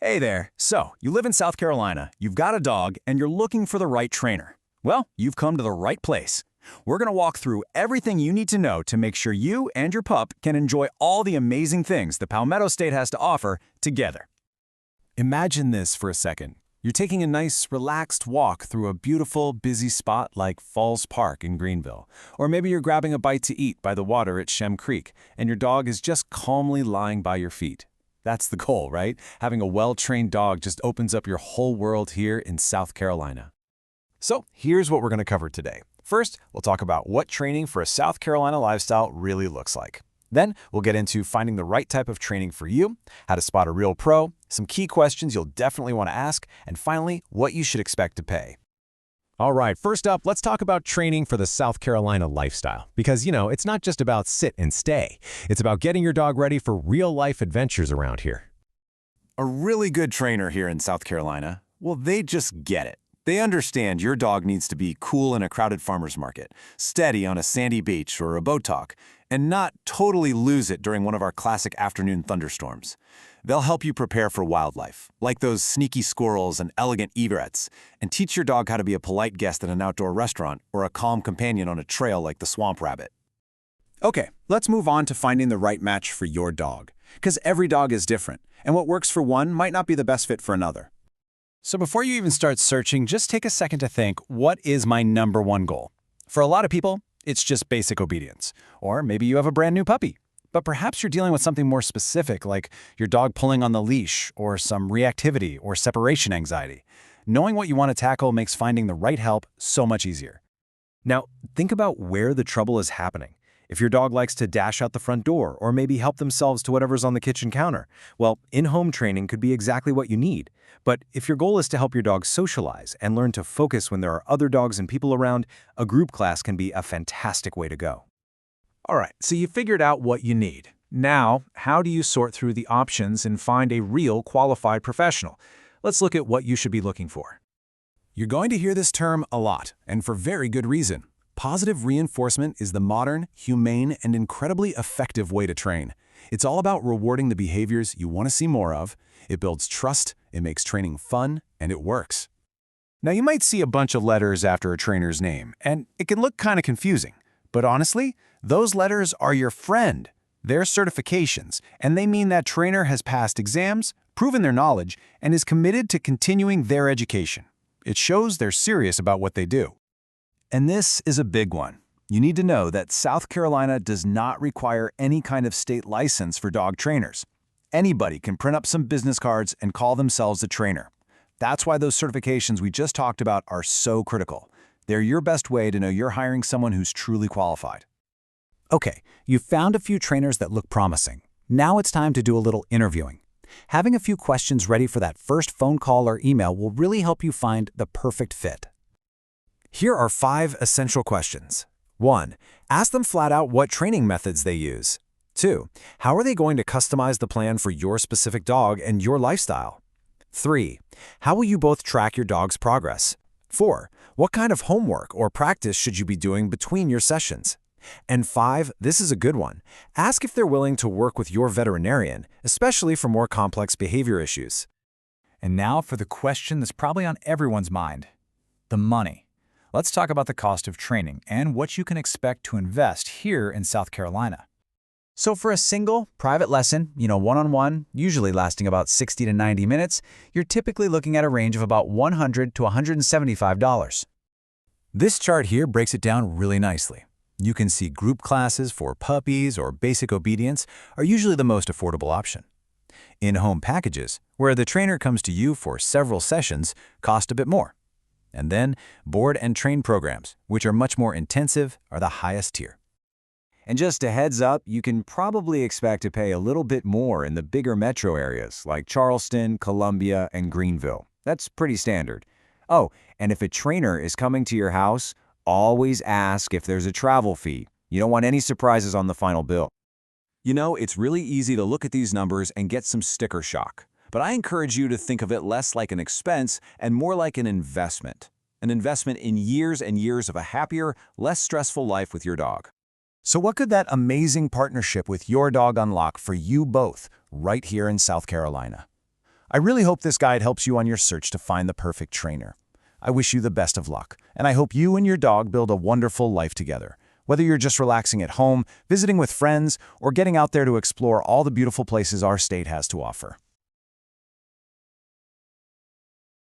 Hey there. So, you live in South Carolina, you've got a dog, and you're looking for the right trainer. Well, you've come to the right place. We're going to walk through everything you need to know to make sure you and your pup can enjoy all the amazing things the Palmetto State has to offer together. Imagine this for a second. You're taking a nice, relaxed walk through a beautiful, busy spot like Falls Park in Greenville. Or maybe you're grabbing a bite to eat by the water at Shem Creek, and your dog is just calmly lying by your feet. That's the goal, right? Having a well-trained dog just opens up your whole world here in South Carolina. So here's what we're going to cover today. First, we'll talk about what training for a South Carolina lifestyle really looks like. Then, we'll get into finding the right type of training for you, how to spot a real pro, some key questions you'll definitely want to ask, and finally, what you should expect to pay. All right, first up, let's talk about training for the South Carolina lifestyle. Because, it's not just about sit and stay. It's about getting your dog ready for real-life adventures around here. A really good trainer here in South Carolina, well, they just get it. They understand your dog needs to be cool in a crowded farmer's market, steady on a sandy beach or a boat talk, and not totally lose it during one of our classic afternoon thunderstorms. They'll help you prepare for wildlife, like those sneaky squirrels and elegant egrets, and teach your dog how to be a polite guest at an outdoor restaurant or a calm companion on a trail like the swamp rabbit. Okay, let's move on to finding the right match for your dog, because every dog is different, and what works for one might not be the best fit for another. So before you even start searching, just take a second to think, what is my number one goal? For a lot of people, it's just basic obedience. Or maybe you have a brand new puppy. But perhaps you're dealing with something more specific, like your dog pulling on the leash, or some reactivity or separation anxiety. Knowing what you want to tackle makes finding the right help so much easier. Now, think about where the trouble is happening. If your dog likes to dash out the front door or maybe help themselves to whatever's on the kitchen counter, well, in-home training could be exactly what you need. But if your goal is to help your dog socialize and learn to focus when there are other dogs and people around, a group class can be a fantastic way to go. All right, so you figured out what you need. Now, how do you sort through the options and find a real qualified professional? Let's look at what you should be looking for. You're going to hear this term a lot, and for very good reason. Positive reinforcement is the modern, humane, and incredibly effective way to train. It's all about rewarding the behaviors you want to see more of. It builds trust, it makes training fun, and it works. Now, you might see a bunch of letters after a trainer's name, and it can look kind of confusing. But honestly, those letters are your friend. They're certifications, and they mean that trainer has passed exams, proven their knowledge, and is committed to continuing their education. It shows they're serious about what they do. And this is a big one. You need to know that South Carolina does not require any kind of state license for dog trainers. Anybody can print up some business cards and call themselves a trainer. That's why those certifications we just talked about are so critical. They're your best way to know you're hiring someone who's truly qualified. Okay, you've found a few trainers that look promising. Now it's time to do a little interviewing. Having a few questions ready for that first phone call or email will really help you find the perfect fit. Here are 5 essential questions. 1. Ask them flat out what training methods they use. 2. How are they going to customize the plan for your specific dog and your lifestyle? 3. How will you both track your dog's progress? 4. What kind of homework or practice should you be doing between your sessions? And 5, this is a good one. Ask if they're willing to work with your veterinarian, especially for more complex behavior issues. And now for the question that's probably on everyone's mind: the money. Let's talk about the cost of training and what you can expect to invest here in South Carolina. So for a single, private lesson, one-on-one, usually lasting about 60 to 90 minutes, you're typically looking at a range of about $100 to $175. This chart here breaks it down really nicely. You can see group classes for puppies or basic obedience are usually the most affordable option. In-home packages, where the trainer comes to you for several sessions, cost a bit more. And then, board and train programs, which are much more intensive, are the highest tier. And just a heads up, you can probably expect to pay a little bit more in the bigger metro areas like Charleston, Columbia, and Greenville. That's pretty standard. Oh, and if a trainer is coming to your house, always ask if there's a travel fee. You don't want any surprises on the final bill. It's really easy to look at these numbers and get some sticker shock. But I encourage you to think of it less like an expense and more like an investment. An investment in years and years of a happier, less stressful life with your dog. So what could that amazing partnership with your dog unlock for you both right here in South Carolina? I really hope this guide helps you on your search to find the perfect trainer. I wish you the best of luck, and I hope you and your dog build a wonderful life together. Whether you're just relaxing at home, visiting with friends, or getting out there to explore all the beautiful places our state has to offer.